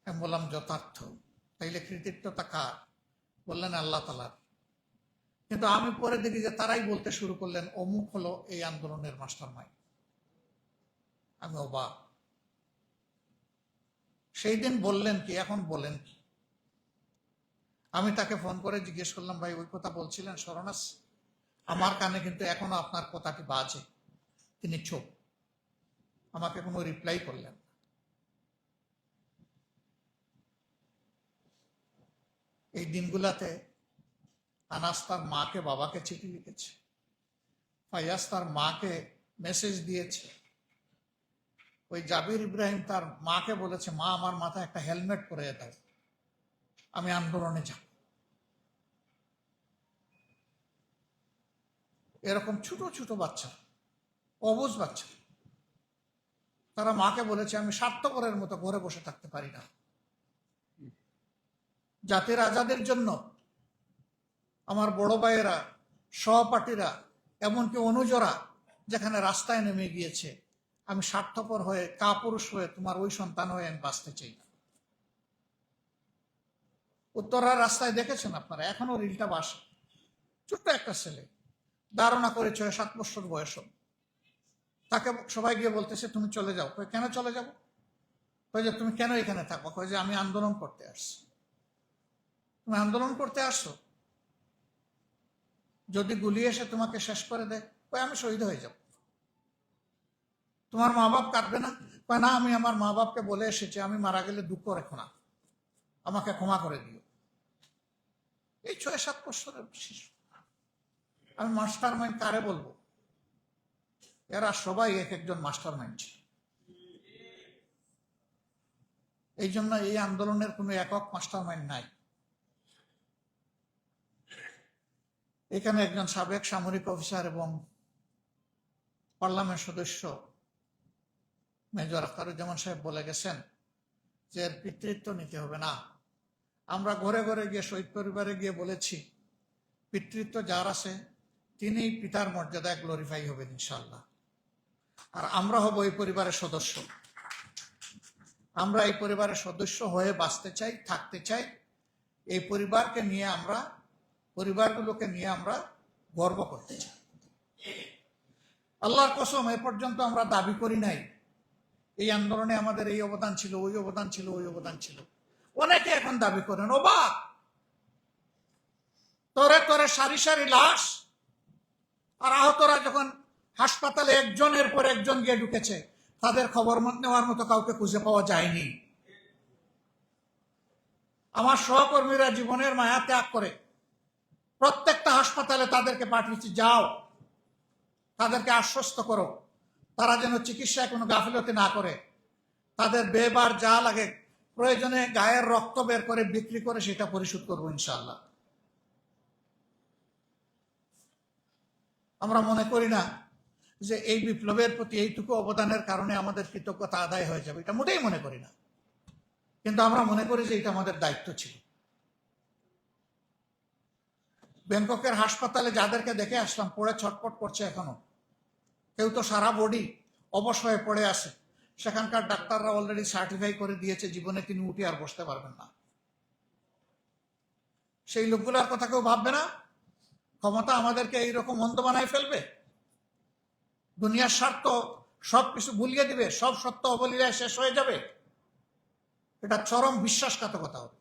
আমি বললাম যথার্থ। তাইলে কৃতিত্বটা কার? বললেন আল্লাহ তাআলার। কিন্তু আমি পরে দেখি যে তারাই বলতে শুরু করলেন অমুক হলো এই আন্দোলনের মাস্টারমাইন্ড। আমি অবাক। সেই দিন বললেন কি, এখন বলেন কি? আমি তাকে ফোন করে জিজ্ঞেস করলাম, ভাই ওই কথা বলছিলেন স্মরণ আছে? আমার কানে কিন্তু এখনো আপনার কথাটি বাজে। তিনি চুপ, আমাকে কোনো রিপ্লাই করলেন। এই দিনগুলাতে আনাস তার মাকে বাবাকে চিঠি লিখেছে, ফাইয়াজ তার মাকে মেসেজ দিয়েছে, ওই জাবির ইব্রাহিম তার মাকে বলেছে, মা আমার মাথায় একটা হেলমেট পরে দাও, আমি আন্দোলনে যাব। এরকম ছোট ছোট বাচ্চা, অবুঝ বাচ্চা, তারা মাকে বলেছে আমি স্বার্থপরের মতো ঘরে বসে থাকতে পারি না। জাতির আজাদের জন্য আমার বড় ভাইয়েরা, সহপাঠীরা, এমনকি অনুজরা যেখানে রাস্তায় নেমে গিয়েছে, আমি স্বার্থপর হয়ে কাপুরুষ হয়ে তোমার ওই সন্তান হয়ে আমি বাঁচতে চাই না। উত্তরার রাস্তায় দেখেছেন আপনারা, এখনো রিলটা বাসে। ছোট্ট একটা ছেলে, ধারণা করে 6-7 বছর বয়স। তাকে সবাই গিয়ে বলতেছে তুমি চলে যাও। কেন চলে যাব? কয়ে যে তুমি কেন এখানে থাকো? কয়ে যে আমি আন্দোলন করতে আসছি। তুমি আন্দোলন করতে আসছো? যদি গুলি এসে তোমাকে শেষ করে দেয়, কয়ে আমি শহীদ হয়ে যাব। তোমার মা বাপ কাঁদবে না? কয়ে না, আমি আমার মা বাপকে বলে এসেছি আমি মারা গেলে দুঃখ রেখো না, আমাকে ক্ষমা করে দিও। এই 6-7 বছরের শিশু। আমি মাস্টার মাইন্ড কারে বলবো? এরা সবাই এক একজন মাস্টার মাইন্ড। এই জন্য এই আন্দোলনের কোনো একক মাস্টার মাইন্ড নাই। এখানে একজন সাবেক সামরিক অফিসার এবং পার্লামেন্ট সদস্য মেজর আখতারুজ্জামান সাহেব বলে গেছেন যে এর পিতৃত্ব নিতে হবে না। আমরা ঘরে ঘরে গিয়ে শহীদ পরিবারে গিয়ে বলেছি পিতৃত্ব যার আছে তিনি পিতার মর্যাদায় গ্লোরিফাই হবেন ইনশাল্লাহ। আর আমরা হব এই পরিবারের সদস্য। আমরা এই পরিবারের সদস্য হয়ে বাঁচতে চাই, থাকতে চাই। এই পরিবারকে নিয়ে আমরা, পরিবারগুলোকে নিয়ে আমরা গর্ব করতে চাই। আল্লাহর কসম, এ পর্যন্ত আমরা দাবি করি নাই এই আন্দোলনে আমাদের এই অবদান ছিল, ওই অবদান ছিল, ওই অবদান ছিল। অনেকে এখন দাবি করেন। অবাক! তরে তরে সারি সারি লাশ, আর আহতরা যখন হাসপাতালে একজনের পর একজন গিয়ে ঢুকেছে, তাদের খবর নেওয়ার মতো কাউকে খুঁজে পাওয়া যায়নি। আমার সহকর্মীরা জীবনের মায়া ত্যাগ করে প্রত্যেকটা হাসপাতালে তাদেরকে পাঠিয়েছি, যাও তাদেরকে আশ্বস্ত করো তারা যেন চিকিৎসায় কোনো গাফিলতি না করে। তাদের বেবার যা লাগে প্রয়োজনে গায়ের রক্ত বের করে বিক্রি করে সেটা পরিশোধ করবো ইনশাআল্লাহ। আমরা মনে করি না যে এই বিপ্লবের প্রতি এইটুকু অবদানের কারণে আমাদের কৃতজ্ঞতা আদায় হয়ে যাবে, এটা মোটেই মনে করি না। কিন্তু আমরা মনে করি যে এটা আমাদের দায়িত্ব ছিল। ব্যাংককের হাসপাতালে যাদেরকে দেখে আসলাম পড়ে ছটপট করছে এখনো, কেউ তো সারা বডি অবশ হয়ে পড়ে আছে। সেখানকার ডাক্তাররা অলরেডি সার্টিফাই করে দিয়েছে জীবনে তিনি উঠে আর বসতে পারবেন না। সেই লোকগুলোর কথা কেউ ভাববে না? ক্ষমতা আমাদেরকে এইরকম অন্ধ বানায় ফেলবে, দুনিয়ার স্বার্থ সবকিছু ভুলিয়ে দিবে, সব সত্য অবলীলায় শেষ হয়ে যাবে। এটা চরম বিশ্বাসঘাতকতা হবে।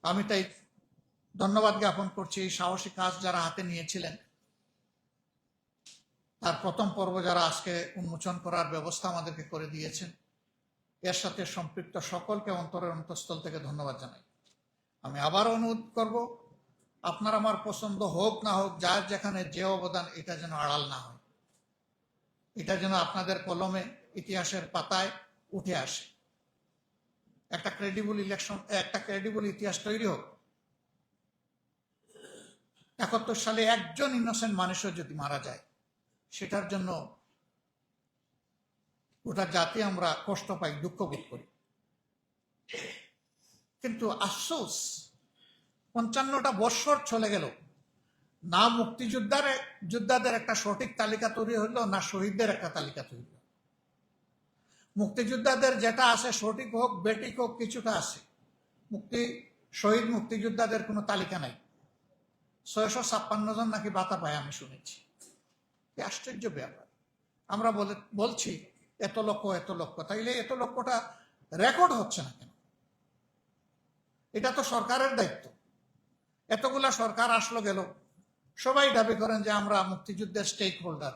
আমি তাই ধন্যবাদ জ্ঞাপন করছি এই সাহসী কাজ যারা হাতে নিয়েছিলেন। তার প্রথম পর্ব যারা আজকে উন্মোচন করার ব্যবস্থা আমাদেরকে করে দিয়েছেন, এর সাথে সম্পৃক্ত সকলকে অন্তরের অন্তঃস্থল থেকে ধন্যবাদ জানাই। আমি আবার অনুরোধ করব, আপনার আমার পছন্দ হোক না হোক, যার যেখানে যে অবদান, এটা যেন আড়াল না হয়, এটা যেন আপনাদের কলমে ইতিহাসের পাতায় উঠে আসে। একটা ক্রেডিবল ইলেকশন, একটা ক্রেডিবল ইতিহাস তৈরি হোক। 71 সালে একজন ইনোসেন্ট মানুষও যদি মারা যায়, সেটার জন্য গোটা জাতি আমরা কষ্ট পাই, দুঃখ বোধ করি। কিন্তু আফসোস, 55টা বৎসর চলে গেল, না মুক্তিযোদ্ধাদের একটা সঠিক তালিকা তৈরি হইল, না শহীদদের একটা তালিকা তৈরি হইল। মুক্তিযোদ্ধাদের যেটা আছে সঠিক হোক বেঠিক হোক কিছুটা আছে। শহীদ মুক্তিযোদ্ধাদের কোনো তালিকা নাই। 656 জন নাকি ভাতা পায় আমি শুনেছি। আশ্চর্য ব্যাপার। আমরা বলছি এত লক্ষ, তাইলে এত লক্ষটা রেকর্ড হচ্ছে না কেন? এটা তো সরকারের দায়িত্ব। এতগুলা সরকার আসলো গেল, সবাই দাবি করেন যে আমরা মুক্তিযুদ্ধের স্টেক হোল্ডার।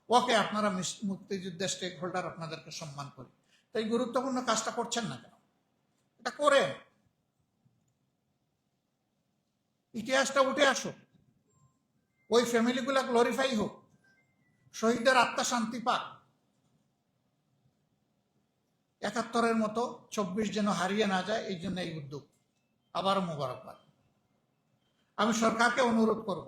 ওকে, আপনারা মুক্তিযুদ্ধের স্টেক হোল্ডার, আপনাদেরকে সম্মান করি। তাই গুরুত্বপূর্ণ কাজটা করছেন না কেন? এটা করে ইতিহাসটা উঠে আসুক, ওই ফ্যামিলিগুলা গ্লোরিফাই হোক, শহীদদের আত্মা শান্তি পাক। ৭১-এর মতো ২৪ যেন হারিয়ে না যায়, এই জন্য এই উদ্যোগ। আবারও মোবারকবাদ। আমি সরকারকে অনুরোধ করব,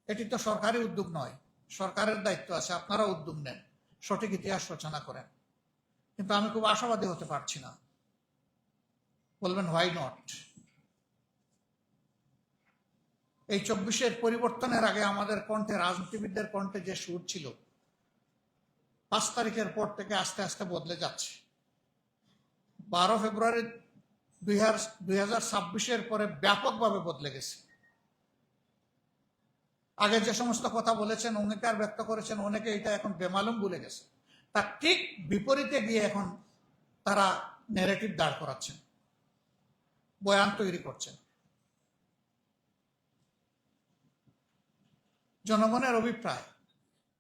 এটি তো সরকারি উদ্যোগ নয়, সরকারের দায়িত্ব আছে, আপনারা উদ্যোগ নেন, সঠিক ইতিহাস রচনা করেন। কিন্তু আমি খুব আশাবাদী হতে পারছি না। বলবেন হোয়াই নট? এই ২৪-এর পরিবর্তনের আগে আমাদের কণ্ঠে, রাজনীতিবিদদের কণ্ঠে যে সুর ছিল, ৫ তারিখের পর থেকে আস্তে আস্তে বদলে যাচ্ছে। ১২ ফেব্রুয়ারি ২০২৬-এর পরে ব্যাপকভাবে বদলে গেছে। আগে যে সমস্ত কথা বলেছেন, অঙ্গীকার ব্যক্ত করেছেন, অনেকে এটা এখন বেমালুম ভুলে গেছে। তার ঠিক বিপরীতে গিয়ে এখন তারা ন্যারেটিভ দাঁড় করাচ্ছেন, বয়ান তৈরি করছেন। জনগণের অভিপ্রায়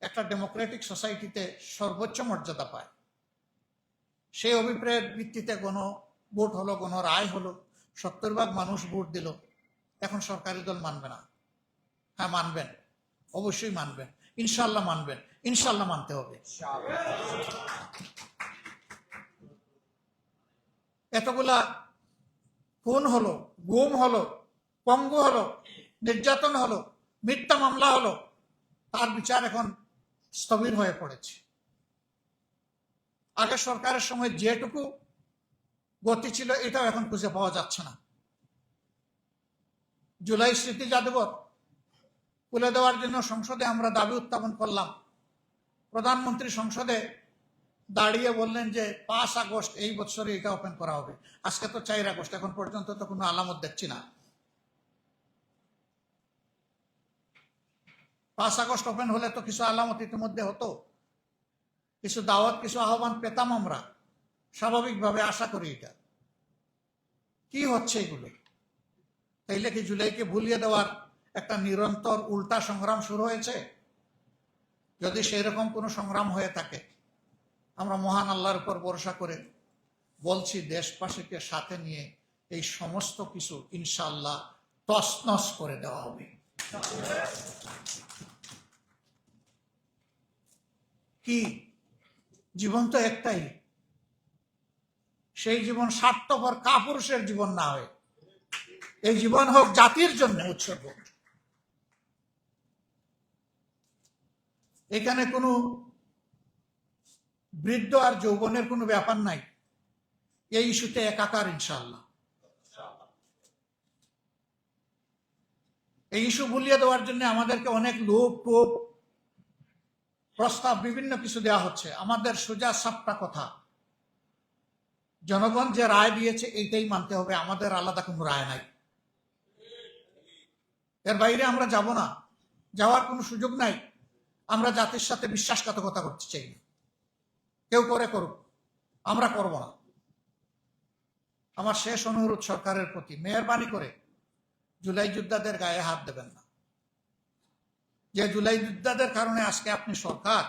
একটা ডেমোক্রেটিক সোসাইটিতে সর্বোচ্চ মর্যাদা পায়। সেই অভিপ্রায়ের ভিত্তিতে কোনো ভোট হলো, কোনো রায় হলো, ৭০ ভাগ মানুষ ভোট দিল। এখন সরকারি দল মানবে না? হ্যাঁ মানবেন, অবশ্যই মানবেন, ইনশাল্লাহ মানবেন, ইনশাল্লাহ মানতে হবে। এতগুলা খুন হলো, গুম হলো, পঙ্গু হলো, নির্যাতন হলো, মিথ্যা মামলা হলো, তার বিচার এখন স্থবির হয়ে পড়েছে। আগে সরকারের সময় যেটুকু গতি ছিল, এটাও এখন খুঁজে পাওয়া যাচ্ছে না। জুলাই স্মৃতি জাদুঘর খুলে দেওয়ার জন্য সংসদে আমরা দাবি উত্থাপন করলাম। প্রধানমন্ত্রী সংসদে দাঁড়িয়ে বললেন যে ৫ আগস্ট এই বছরে এটা ওপেন করা হবে। আজকে তো ৪ আগস্ট, এখন পর্যন্ত তো কোনো আলামত দেখছি না। ৫ আগস্ট ওপেন হলে তো কিছু আলামত ইতিমধ্যে হতো, কিছু দাওয়াত, কিছু আহ্বান পেতাম আমরা, স্বাভাবিকভাবে আশা করি। এটা কি হচ্ছে এগুলো? তাইলে কি জুলাইকে ভুলিয়ে দেওয়ার একটা নিরন্তর উল্টা সংগ্রাম শুরু হয়েছে? যদি সেই রকম কোনো সংগ্রাম হয়ে থাকে, আমরা মহান আল্লাহর উপর ভরসা করে বলছি, দেশবাসীকে সাথে নিয়ে এই সমস্ত কিছু ইনশাআল্লাহ তছনছ করে দেওয়া হবে। কি জীবন তো একটাই, সেই জীবন স্বার্থপর কাপুরুষের জীবন না হয়, এই জীবন হোক জাতির জন্য উৎসর্গ। এখানে কোনো বৃদ্ধ আর যৌবনের কোনো ব্যাপার নাই, এই ইস্যুতে একাকার ইনশাআল্লাহ। এই ইস্যু ভুলিয়ে দেওয়ার জন্য আমাদেরকে অনেক লোক টোপ প্রস্তাব, বিভিন্ন কিছু দেওয়া হচ্ছে। আমাদের সোজা সাপটা কথা, জনগণ যে রায় দিয়েছে এইটাই মানতে হবে, আমাদের আলাদা কোনো রায় নাই। এর বাইরে আমরা যাব না, যাওয়ার কোনো সুযোগ নাই। আমরা জাতির সাথে বিশ্বাসঘাতকতা করতে চাই না। কেউ করে করুক, আমরা করব না। আমার শেষ অনুরোধ সরকারের প্রতি, মেহরবানি করে জুলাই যোদ্ধাদের গায়ে হাত দেবেন না। যে জুলাই যোদ্ধাদের কারণে আজকে আপনি সরকার,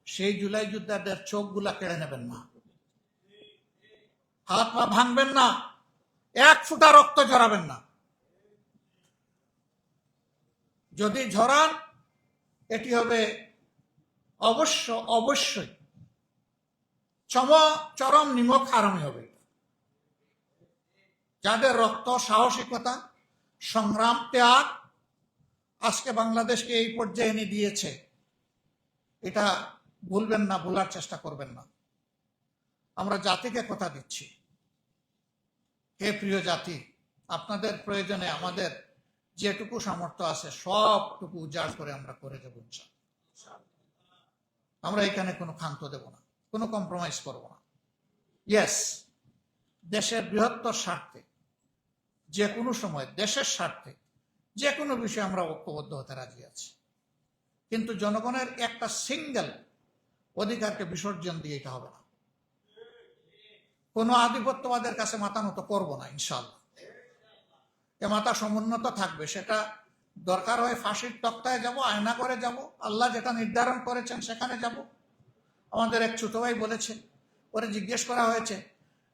সেই জুলাই যোদ্ধাদের চোখগুলা কেড়ে নেবেন না, হাত পা ভাঙবেন না, এক ফোঁটা রক্ত ঝরাবেন না। যদি ঝরান, এটি হবে অবশ্যই চরম নিমক হারামি হবে। যাদের রক্ত, সাহসিকতা, সংগ্রাম, ত্যাগ আজকে বাংলাদেশকে এই পর্যায়ে এনে দিয়েছে, এটা ভুলবেন না, ভুলার চেষ্টা করবেন না। আমরা জাতিকে কথা দিচ্ছি, হে প্রিয় জাতি, আপনাদের প্রয়োজনে আমাদের যেটুকু সামর্থ্য আছে সবটুকু উজাড় করে আমরা করে দেব ইনশাআল্লাহ। আমরা এখানে কোনো ক্ষান্ত দেব না, কোনো কম্প্রোমাইজ করব না। ইয়েস, দেশের বৃহত্তর স্বার্থে যে কোনো সময় দেশের স্বার্থে যে কোনো বিষয়ে আমরা ঐক্যবদ্ধ হতে রাজি আছি, কিন্তু জনগণের একটা সিঙ্গেল অধিকারকে বিসর্জন দিয়ে এটা হবে না। কোনো আধিপত্যবাদের কাছে মাথা নত করবো না ইনশাআল্লাহ। এ মাথা সমুন্নত থাকবে, সেটা দরকার হয় ফাঁসির তক্তায় যাব, আয়না করে যাব, আল্লাহ যেটা নির্ধারণ করেছেন সেখানে যাব। আমাদের এক ছোট ভাই বলেছে, ওরে জিজ্ঞেস করা হয়েছে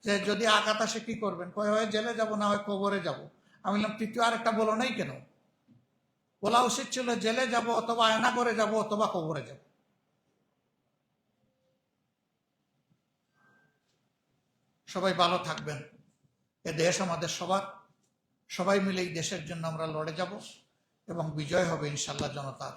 যে যদি আঘাত আসে কি করবেন, কয় হয় জেলে যাব, না হয় কবরে যাব। আমি বললাম তৃতীয় আরেকটা বলো নাই কেন? বলা উচিত ছিল জেলে যাব, অথবা আয়না করে যাব, অথবা কবরে যাব। সবাই ভালো থাকবেন। এ দেশ আমাদের সবার, সবাই মিলে এই দেশের জন্য আমরা লড়ে যাব এবং বিজয় হবে ইনশাল্লাহ জনতার।